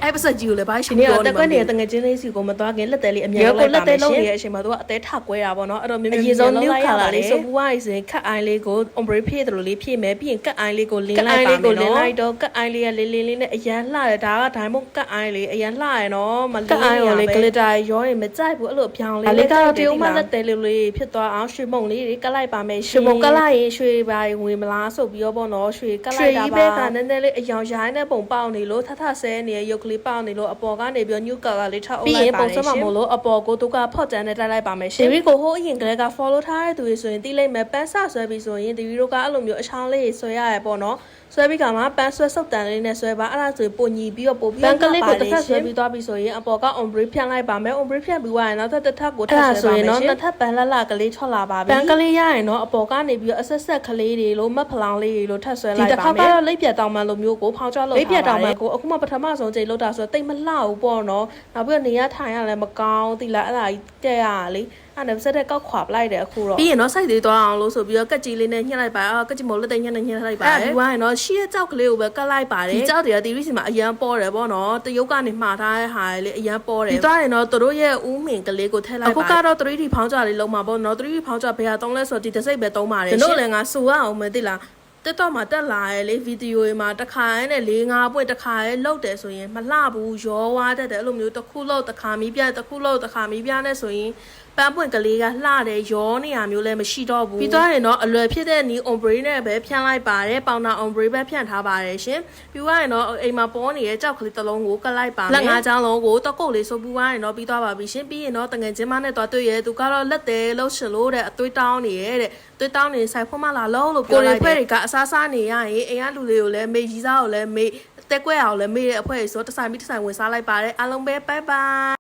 အဲ့ပစက်ကြီးကိုလည်းဘာရှင် နေ ပြော တော့ နေ တက်ကွက်နေတဲ့တငယ်ချင်းလေးစီကိုမသွားခင်လက်သေးလေးအများကြီးလိုက်ပါမယ်ရှင်လက်သေးလုံးနေတဲ့အချိန်မှာသူကအသေးထကွဲတာပေါ့နော်အဲ့တော့မြင်မြင်ဆုံး new color လေးဆိုဘူးဝိုင်းစဉ်ခတ်အိုင်းလေးကို ombre ဖြည့်တယ်လို့လေးဖြည့်မယ်ပြီးရင်ကတ်အိုင်းလေးကိုလင်းလိုက်ပါမယ်နော်လင်းလိုက်တော့ကတ်အိုင်းလေးကလေးလေးနဲ့အရန်လှတယ်ဒါက diamond ကတ်အိုင်းလေးအရန်လှရနော်မလင်းကတ်အိုင်းကိုလေး glitter ရောရင်မကြိုက်ဘူးအဲ့လိုပြောင်းလေးလေးကတော့တရုံမလက်သေးလေးဖြစ်သွားအောင်ရွှေမုံလေးတွေကတ်လိုက်ပါမယ်ရှင်ရွှေမုံကတ်လိုက်ရင်ရွှေပါဝင်မလားဆိုပြီးတော့ပေါ့နော်ရွှေကတ်လိုက်တာပါရွှေဘက်ကနည်းနည်းလေးအယောင်ရိုင်းတဲ့ပုံပေါက်နေလို့ထထဆဲနေတဲ့ရုပ်ကလေးပေါက်နေလို့အပေါ်ကနေပြီး new color လေးထောက်အောင်လိုက်ပါမယ်ရှင်ပြီးရင်ပုံစံမှာမို့လို့အပေါ်ကိုသူကဖော့တန်းနဲ့တိုက်လိုက်ပါမယ်ရှင်ဒီကိုဟိုးအရင်ကလေးက follow ထားတဲ့သူတွေဆိုရင်သိလိုက်မယ်ပန်းစဆွဲပြီးဆိုရင်ဒီဗီဒီယိုကအဲ့လိုမျိုးအချောင်းလေးဆွဲရရပေါ့နော်ဆွဲပြီးကမှပန်းဆွဲစုပ်တန်လေးနဲ့ဆွဲပါအဲ့ဒါဆိုပုံညီပြီးတော့ပို့ပြီးပန်းကလေးကိုတစ်ခါဆွဲပြီးသွားပြီးဆိုရင်အပေါ်က ombre ဖြန့်လိုက်ပါမယ် ombre ဖြန့်ပြီးသွားရင်နောက်တစ်ထပ်ကိုထပ်ဆွဲပါမယ်ရှင်အဲ့ဒါဆိုရင်တော့တစ်ထပ်ပန်းလကလေးထွက်လာပါပြီပန်းကလေးရရင်တော့အပေါ်ကနေပြီးတော့အဆက်ဆက်ကလေးတွေလို့မတ်ဖလောင်လေးတွေလို့ထပ်ဆွဲလိုက်ပါမယ်ဒီတစ်ခါကတော့လိပ်ပြတ်တောင်မှလိုမျိုးကိုဖောင်းချလို့လိပ်ပြတ်တောင်မှကိုအခုမှပထမဆုံးချိန်လောက်တာဆိုတော့တိတ်မလှဘူးပေါ့နော်နောက်ပြီးတော့နေရထိုင်ရလည်းမကောင်းသီလားအဲ့ဒါကြီးတက်ရလေအဲ့ဒါစက်တဲ့ကောက်ခွာပလိုက်တယ်အခုတော့ပြီးရင်တော့စိုက်သေးသွားအောင်လို့ဆိုပြီးတော့ကက်ကြီးလေးနဲ့ညှက်လိုက်ပါကက်ကြီးမို့လက်တဲ့ညှက်နဲ့ညှက်လိုက်ပါတယ်ပြီးသွားရင်တော့ရှီးရဲ့ကြောက်ကလေးကိုပဲကတ်လိုက်ပါတယ်ဒီကြောက်တွေကတီဗီစီမှာအရန်ပေါ်တယ်ပေါ့နော်တရုတ်ကနေမှားထားတဲ့ဟာလေးအရန်ပေါ်တယ်ပြီးသွားရင်တော့သူတို့ရဲ့ဥမင်ကလေးကိုထည့်လိုက်ပါအခုကတော့ 3D ဖောင်းကြလေးလုံးမှာပေါ့နော် 3D ဖောင်းကြဘယ်ဟာသုံးလဲဆိုတော့ဒီတစ်စိတ်ပဲသုံးပါတယ်တို့လည်းငါစူရအောင်မသိလားတက်တော့မှတက်လာရဲ့လေဗီဒီယိုတွေမှာတစ်ခါရဲနဲ့4-5ပွင့်တစ်ခါရဲလောက်တယ်ဆိုရင်မလှဘူးရောဝါတတ်တယ်အဲ့လိုမျိုးတစ်ခုလောက်တစ်ခါမီးပြတစ်ခုလောက်တစ်ခါမီးပြနဲ့ဆိုရင်ပန်းပွင့်ကလေးကလှတယ်ရောနေရမျိုးလည်းမရှိတော့ဘူးပြီးသွားရင်တော့အလွယ်ဖြစ်တဲ့နီး ombre နဲ့ပဲဖြန့်လိုက်ပါတယ်ပေါင်တာ ombre ပဲဖြန့်ထားပါတယ်ရှင်ပြီးသွားရင်တော့အိမ်မှာပေါ်နေတဲ့ကြောက်ကလေးတစ်လုံးကိုကတ်လိုက်ပါမယ်လက်ငါးချောင်းလုံးကိုတကုတ်လေးဆိုပြီးသွားရင်တော့ပြီးသွားပါပြီရှင်ပြီးရင်တော့တငယ်ချင်းမနဲ့သွားတွေ့ရဲသူကတော့လက်သေးလှုပ်ရှင်လို့တဲ့အသွေးတောင်းနေရဲတဲ့သွေးတောင်းနေဆိုင်ဖွင့်မလာလုံးလို့ပြောလိုက်တယ်ကိုရီဖွဲ့တွေကအစားစားနေရရင်အိမ်ကလူလေးကိုလည်းမေးကြီးစားကိုလည်းမေးတက်ကွဲအောင်လည်းမေးတဲ့အဖွဲဆိုတဆိုင်ပြီးတဆိုင်ဝင်စားလိုက်ပါတယ်အားလုံးပဲဘိုင်ဘိုင်